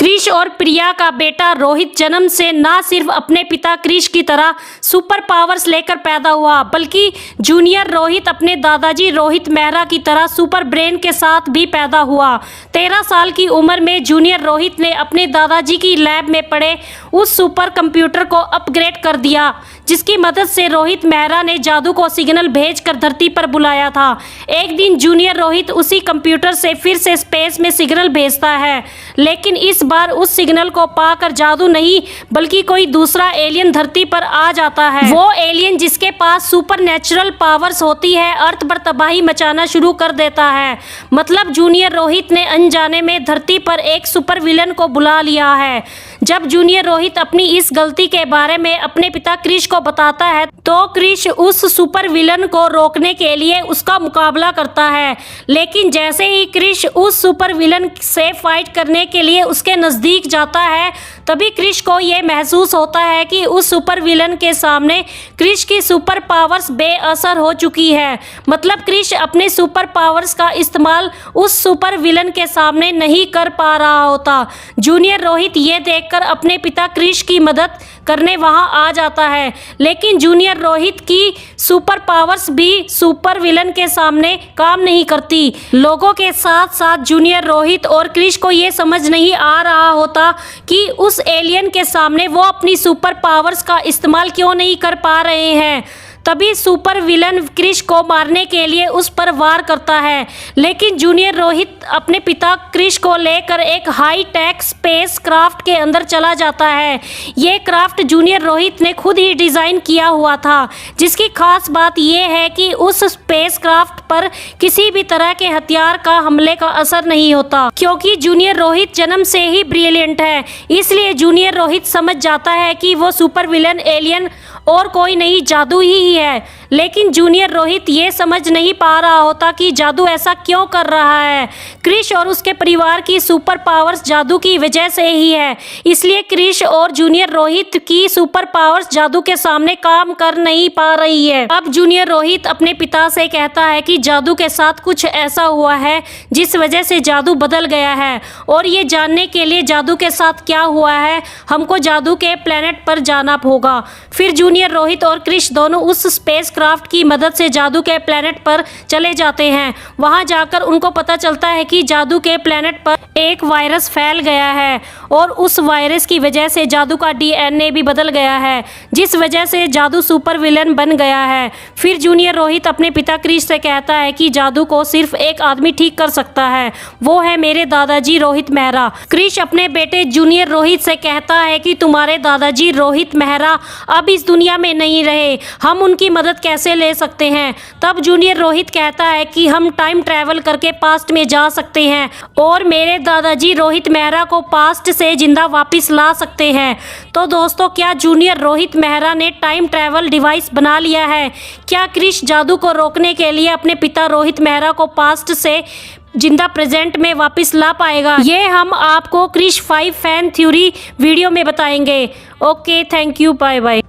क्रिश और प्रिया का बेटा रोहित जन्म से ना सिर्फ अपने पिता क्रिश की तरह सुपर पावर्स लेकर पैदा हुआ, बल्कि जूनियर रोहित अपने दादाजी रोहित मेहरा की तरह सुपर ब्रेन के साथ भी पैदा हुआ। 13 साल की उम्र में जूनियर रोहित ने अपने दादाजी की लैब में पड़े उस सुपर कंप्यूटर को अपग्रेड कर दिया, जिसकी मदद से रोहित मेहरा ने जादू को सिग्नल भेजकर धरती पर बुलाया था। एक दिन जूनियर रोहित उसी कंप्यूटर से फिर से स्पेस में सिग्नल भेजता है, लेकिन इस बार उस सिग्नल को पाकर जादू नहीं बल्कि कोई दूसरा एलियन धरती पर आ जाता है। वो एलियन जिसके पास सुपरनैचुरल पावर्स होती है अर्थ पर तबाही मचाना शुरू कर देता है। मतलब जूनियर रोहित ने अनजाने में धरती पर एक सुपर विलन को बुला लिया है। जब जूनियर रोहित अपनी इस गलती के बारे में अपने पिता क्रिश को बताता है तो क्रिश उस सुपर विलन को रोकने के लिए उसका मुकाबला करता है, लेकिन जैसे ही क्रिश उस सुपर विलन से फाइट करने के लिए उसके नज़दीक जाता है, तभी क्रिश को यह महसूस होता है कि उस सुपर विलन के सामने क्रिश की सुपर पावर्स बेअसर हो चुकी है। मतलब क्रिश अपने सुपर पावर्स का इस्तेमाल उस सुपर विलन के सामने नहीं कर पा रहा होता। जूनियर रोहित ये देखकर अपने पिता क्रिश की मदद करने वहां आ जाता है, लेकिन जूनियर रोहित की सुपर पावर्स भी सुपर विलन के सामने काम नहीं करती। लोगों के साथ साथ जूनियर रोहित और क्रिश को ये समझ नहीं आ रहा होता कि उस एलियन के सामने वो अपनी सुपर पावर्स का इस्तेमाल क्यों नहीं कर पा रहे हैं। तभी सुपर विलन क्रिश को मारने के लिए उस पर वार करता है, लेकिन जूनियर रोहित अपने पिता क्रिश को लेकर एक हाई टेक स्पेस क्राफ्ट के अंदर चला जाता है। ये क्राफ्ट जूनियर रोहित ने खुद ही डिज़ाइन किया हुआ था, जिसकी खास बात यह है कि उस स्पेस क्राफ्ट पर किसी भी तरह के हथियार का हमले का असर नहीं होता, क्योंकि जूनियर रोहित जन्म से ही ब्रिलियंट है। इसलिए जूनियर रोहित समझ जाता है कि वो सुपर विलन एलियन और कोई नहीं जादू ही है, लेकिन जूनियर रोहित ये समझ नहीं पा रहा होता कि जादू ऐसा क्यों कर रहा है। क्रिश और उसके परिवार की सुपर पावर्स जादू की वजह से ही है, इसलिए क्रिश और जूनियर रोहित की सुपर पावर्स जादू के सामने काम कर नहीं पा रही है। अब जूनियर रोहित अपने पिता से कहता है कि जादू के साथ कुछ ऐसा हुआ है जिस वजह से जादू बदल गया है, और ये जानने के लिए जादू के साथ क्या हुआ है हमको जादू के प्लेनेट पर जाना होगा। फिर जूनियर रोहित और क्रिश दोनों उस स्पेस क्राफ्ट की मदद से जादू के प्लेनेट पर चले जाते हैं। वहां जाकर उनको पता चलता है कि जादू के प्लेनेट पर एक वायरस फैल गया है और उस वायरस की वजह से जादू का डीएनए भी बदल गया है, जिस वजह से जादू सुपर विलन बन गया है। फिर जूनियर रोहित अपने पिता क्रिश से कहता है कि जादू को सिर्फ एक आदमी ठीक कर सकता है, वो है मेरे दादाजी रोहित मेहरा। क्रिश अपने बेटे जूनियर रोहित से कहता है कि तुम्हारे दादाजी रोहित मेहरा अब इस दुनिया में नहीं रहे, हम उनकी मदद कैसे ले सकते हैं। तब जूनियर रोहित कहता है कि हम टाइम ट्रैवल करके पास्ट में जा सकते हैं और मेरे दादाजी रोहित मेहरा को पास्ट से जिंदा वापस ला सकते हैं। तो दोस्तों, क्या जूनियर रोहित मेहरा ने टाइम ट्रैवल डिवाइस बना लिया है? क्या क्रिश जादू को रोकने के लिए अपने पिता रोहित मेहरा को पास्ट से जिंदा प्रेजेंट में वापस ला पाएगा? ये हम आपको क्रिश 5 फैन थ्योरी वीडियो में बताएंगे। Okay, thank you, bye bye.